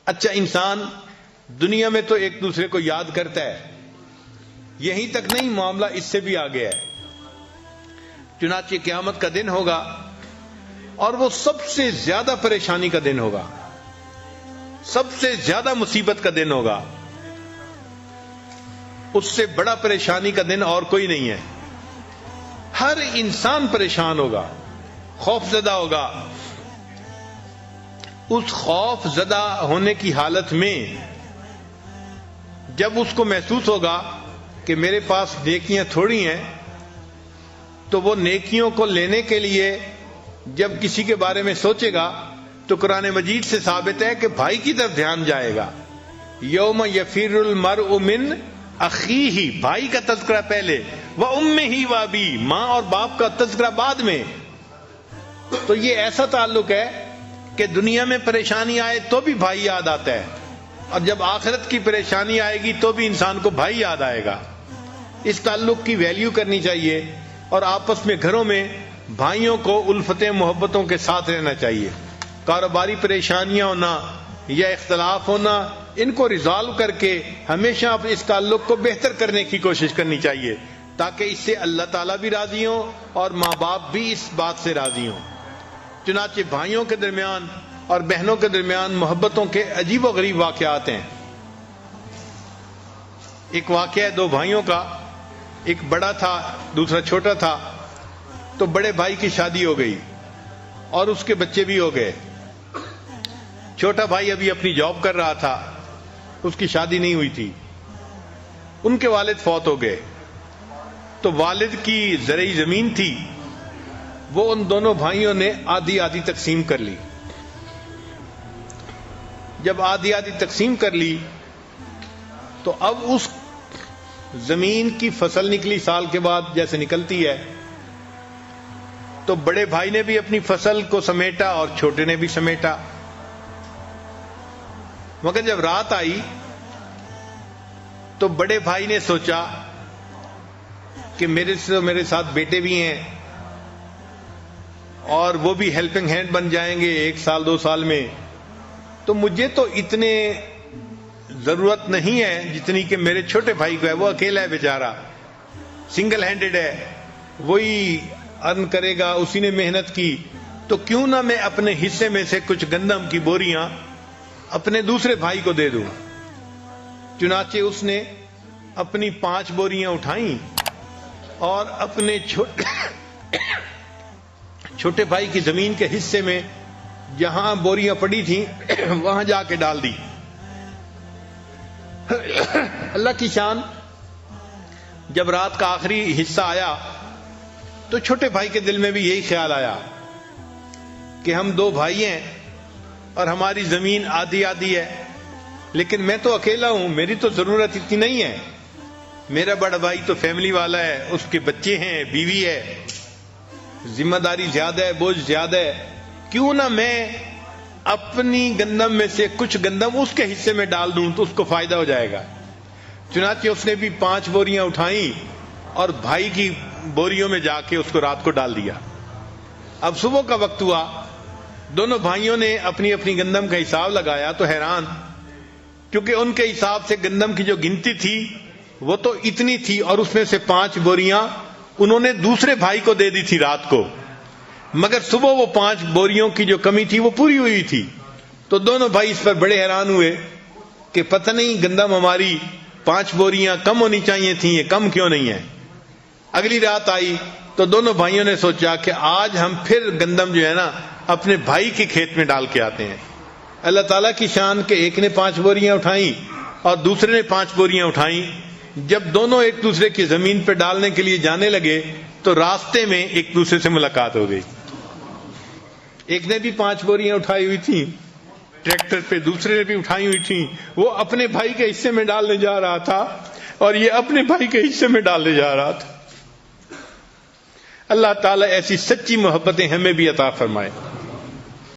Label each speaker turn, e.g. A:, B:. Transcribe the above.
A: اچھا انسان دنیا میں تو ایک دوسرے کو یاد کرتا ہے، یہیں تک نہیں، معاملہ اس سے بھی آگے ہے. چنانچہ قیامت کا دن ہوگا اور وہ سب سے زیادہ پریشانی کا دن ہوگا، سب سے زیادہ مصیبت کا دن ہوگا. اس سے بڑا پریشانی کا دن اور کوئی نہیں ہے. ہر انسان پریشان ہوگا، خوف زدہ ہوگا. اس خوف زدہ ہونے کی حالت میں جب اس کو محسوس ہوگا کہ میرے پاس نیکیاں تھوڑی ہیں، تو وہ نیکیوں کو لینے کے لیے جب کسی کے بارے میں سوچے گا تو قرآن مجید سے ثابت ہے کہ بھائی کی طرف دھیان جائے گا. یوم یفر المرء من اخیہ، بھائی کا تذکرہ پہلے، وامہ وابی، ماں اور باپ کا تذکرہ بعد میں. تو یہ ایسا تعلق ہے کہ دنیا میں پریشانی آئے تو بھی بھائی یاد آتا ہے، اور جب آخرت کی پریشانی آئے گی تو بھی انسان کو بھائی یاد آئے گا. اس تعلق کی ویلیو کرنی چاہیے اور آپس میں گھروں میں بھائیوں کو الفتیں محبتوں کے ساتھ رہنا چاہیے. کاروباری پریشانیاں ہونا یا اختلاف ہونا، ان کو ریزالو کر کے ہمیشہ اس تعلق کو بہتر کرنے کی کوشش کرنی چاہیے، تاکہ اس سے اللہ تعالیٰ بھی راضی ہوں اور ماں باپ بھی اس بات سے راضی ہوں. چنانچہ بھائیوں کے درمیان اور بہنوں کے درمیان محبتوں کے عجیب و غریب واقعات ہیں. ایک واقعہ ہے دو بھائیوں کا، ایک بڑا تھا دوسرا چھوٹا تھا. تو بڑے بھائی کی شادی ہو گئی اور اس کے بچے بھی ہو گئے. چھوٹا بھائی ابھی اپنی جاب کر رہا تھا، اس کی شادی نہیں ہوئی تھی. ان کے والد فوت ہو گئے، تو والد کی زرعی زمین تھی، وہ ان دونوں بھائیوں نے آدھی آدھی تقسیم کر لی. جب آدھی آدھی تقسیم کر لی تو اب اس زمین کی فصل نکلی سال کے بعد جیسے نکلتی ہے. تو بڑے بھائی نے بھی اپنی فصل کو سمیٹا اور چھوٹے نے بھی سمیٹا. مگر جب رات آئی تو بڑے بھائی نے سوچا کہ میرے ساتھ بیٹے بھی ہیں اور وہ بھی ہیلپنگ ہینڈ بن جائیں گے 1 سال 2 سال میں، تو مجھے تو اتنے ضرورت نہیں ہے جتنی کہ میرے چھوٹے بھائی کو ہے. وہ اکیلا ہے بیچارہ، سنگل ہینڈڈ ہے، وہی ارن کرے گا، اسی نے محنت کی. تو کیوں نہ میں اپنے حصے میں سے کچھ گندم کی بوریاں اپنے دوسرے بھائی کو دے دوں. چنانچہ اس نے اپنی 5 بوریاں اٹھائیں اور اپنے چھوٹے بھائی کی زمین کے حصے میں جہاں بوریاں پڑی تھیں وہاں جا کے ڈال دی. اللہ کی شان، جب رات کا آخری حصہ آیا تو چھوٹے بھائی کے دل میں بھی یہی خیال آیا کہ ہم 2 بھائی ہیں اور ہماری زمین آدھی آدھی ہے، لیکن میں تو اکیلا ہوں، میری تو ضرورت اتنی نہیں ہے. میرا بڑا بھائی تو فیملی والا ہے، اس کے بچے ہیں، بیوی ہے، ذمہ داری زیادہ ہے، بوجھ زیادہ ہے. کیوں نہ میں اپنی گندم میں سے کچھ گندم اس کے حصے میں ڈال دوں تو اس کو فائدہ ہو جائے گا. چنانچہ اس نے بھی 5 بوریاں اٹھائیں اور بھائی کی بوریوں میں جا کے اس کو رات کو ڈال دیا. اب صبح کا وقت ہوا، دونوں بھائیوں نے اپنی اپنی گندم کا حساب لگایا تو حیران، کیونکہ ان کے حساب سے گندم کی جو گنتی تھی وہ تو اتنی تھی، اور اس میں سے 5 بوریاں انہوں نے دوسرے بھائی کو دے دی تھی رات کو، مگر صبح وہ 5 بوریوں کی جو کمی تھی وہ پوری ہوئی تھی. تو دونوں بھائی اس پر بڑے حیران ہوئے کہ پتہ نہیں گندم ہماری 5 بوریاں کم ہونی چاہیے تھیں، یہ کم کیوں نہیں ہے. اگلی رات آئی تو دونوں بھائیوں نے سوچا کہ آج ہم پھر گندم جو ہے نا اپنے بھائی کے کھیت میں ڈال کے آتے ہیں. اللہ تعالیٰ کی شان کہ ایک نے 5 بوریاں اٹھائیں اور دوسرے نے 5 بوریاں اٹھائیں. جب دونوں ایک دوسرے کی زمین پہ ڈالنے کے لیے جانے لگے تو راستے میں ایک دوسرے سے ملاقات ہو گئی. ایک نے بھی 5 بوریاں اٹھائی ہوئی تھیں ٹریکٹر پہ، دوسرے نے بھی اٹھائی ہوئی تھیں. وہ اپنے بھائی کے حصے میں ڈالنے جا رہا تھا اور یہ اپنے بھائی کے حصے میں ڈالنے جا رہا تھا. اللہ تعالیٰ ایسی سچی محبتیں ہمیں بھی عطا فرمائے.